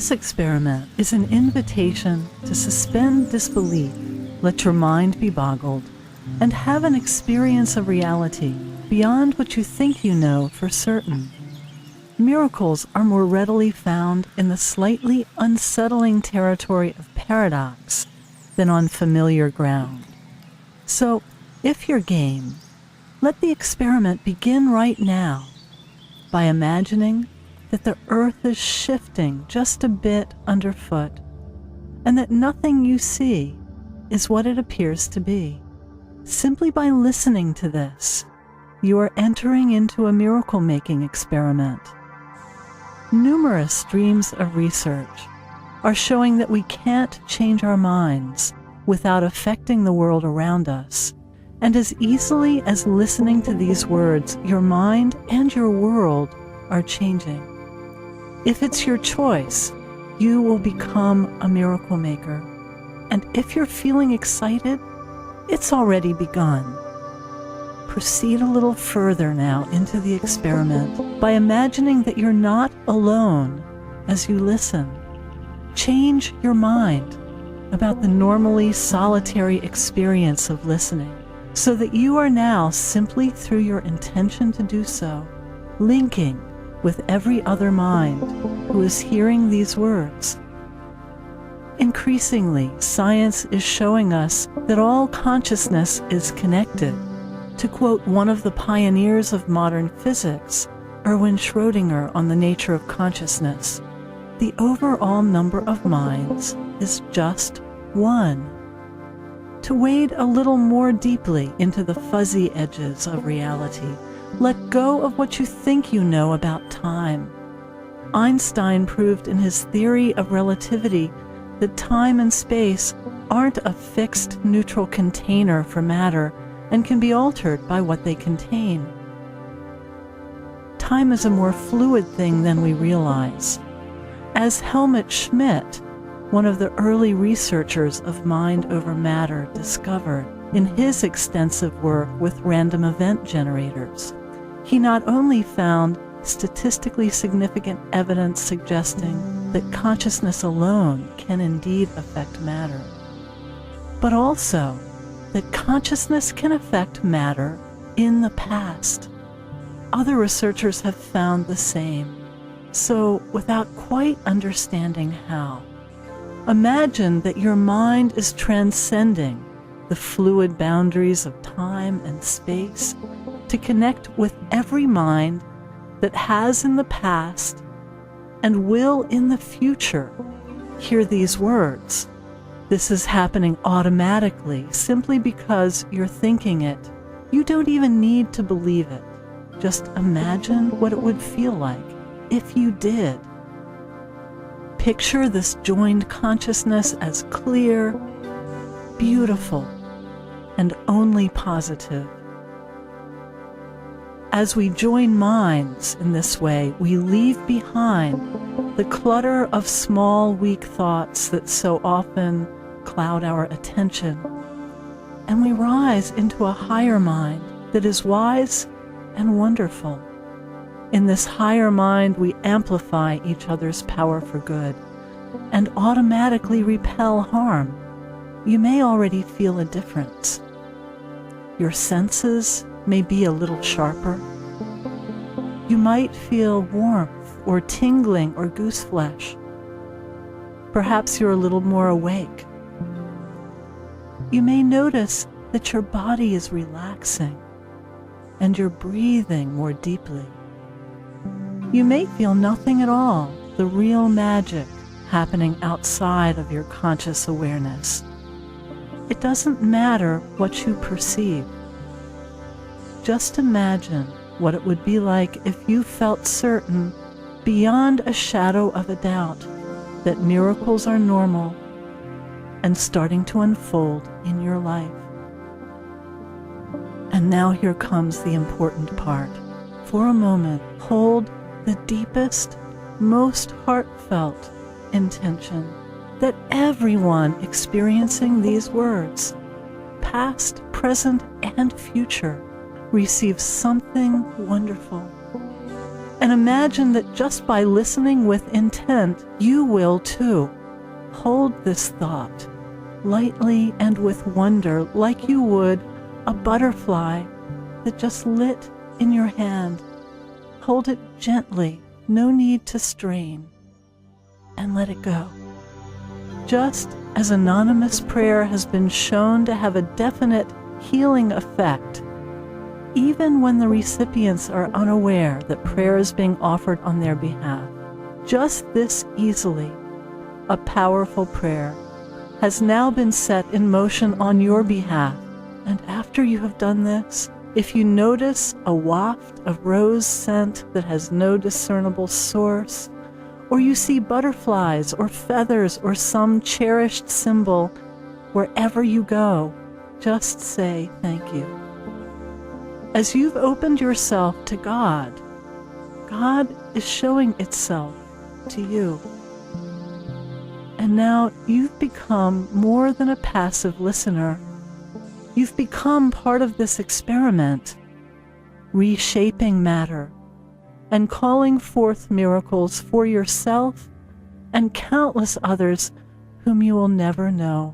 This experiment is an invitation to suspend disbelief, let your mind be boggled, and have an experience of reality beyond what you think you know for certain. Miracles are more readily found in the slightly unsettling territory of paradox than on familiar ground. So, if you're game, let the experiment begin right now by imagining that the earth is shifting just a bit underfoot, and that nothing you see is what it appears to be. Simply by listening to this, you are entering into a miracle-making experiment. Numerous streams of research are showing that we can't change our minds without affecting the world around us, and as easily as listening to these words, your mind and your world are changing. If it's your choice, you will become a miracle maker. And if you're feeling excited, it's already begun. Proceed a little further now into the experiment by imagining that you're not alone as you listen. Change your mind about the normally solitary experience of listening, so that you are now, simply through your intention to do so, linking with every other mind who is hearing these words. Increasingly, science is showing us that all consciousness is connected. To quote one of the pioneers of modern physics, Erwin Schrödinger, on the nature of consciousness, the overall number of minds is just one. To wade a little more deeply into the fuzzy edges of reality, let go of what you think you know about time. Einstein proved in his theory of relativity that time and space aren't a fixed neutral container for matter and can be altered by what they contain. Time is a more fluid thing than we realize. As Helmut Schmidt, one of the early researchers of mind over matter, discovered in his extensive work with random event generators, he not only found statistically significant evidence suggesting that consciousness alone can indeed affect matter, but also that consciousness can affect matter in the past. Other researchers have found the same. So, without quite understanding how, imagine that your mind is transcending the fluid boundaries of time and space to connect with every mind that has in the past and will in the future hear these words. This is happening automatically simply because you're thinking it. You don't even need to believe it. Just imagine what it would feel like if you did. Picture this joined consciousness as clear, beautiful, and only positive. As we join minds in this way, we leave behind the clutter of small, weak thoughts that so often cloud our attention, and we rise into a higher mind that is wise and wonderful. In this higher mind, we amplify each other's power for good and automatically repel harm. You may already feel a difference. Your senses may be a little sharper. You might feel warmth or tingling or gooseflesh. Perhaps you're a little more awake. You may notice that your body is relaxing and you're breathing more deeply. You may feel nothing at all, the real magic happening outside of your conscious awareness. It doesn't matter what you perceive. Just imagine what it would be like if you felt certain, beyond a shadow of a doubt, that miracles are normal and starting to unfold in your life. And now here comes the important part. For a moment, hold the deepest, most heartfelt intention that everyone experiencing these words, past, present, and future, receives something wonderful. And and imagine that just by listening with intent, you will too. Hold this thought lightly and with wonder, like you would a butterfly that just lit in your hand. Hold it gently, no need to strain, and let it go. Just as anonymous prayer has been shown to have a definite healing effect, even when the recipients are unaware that prayer is being offered on their behalf, just this easily, a powerful prayer has now been set in motion on your behalf. And after you have done this, if you notice a waft of rose scent that has no discernible source, or you see butterflies or feathers or some cherished symbol, wherever you go, just say thank you. As you've opened yourself to God, God is showing itself to you. And now you've become more than a passive listener. You've become part of this experiment, reshaping matter and calling forth miracles for yourself and countless others whom you will never know.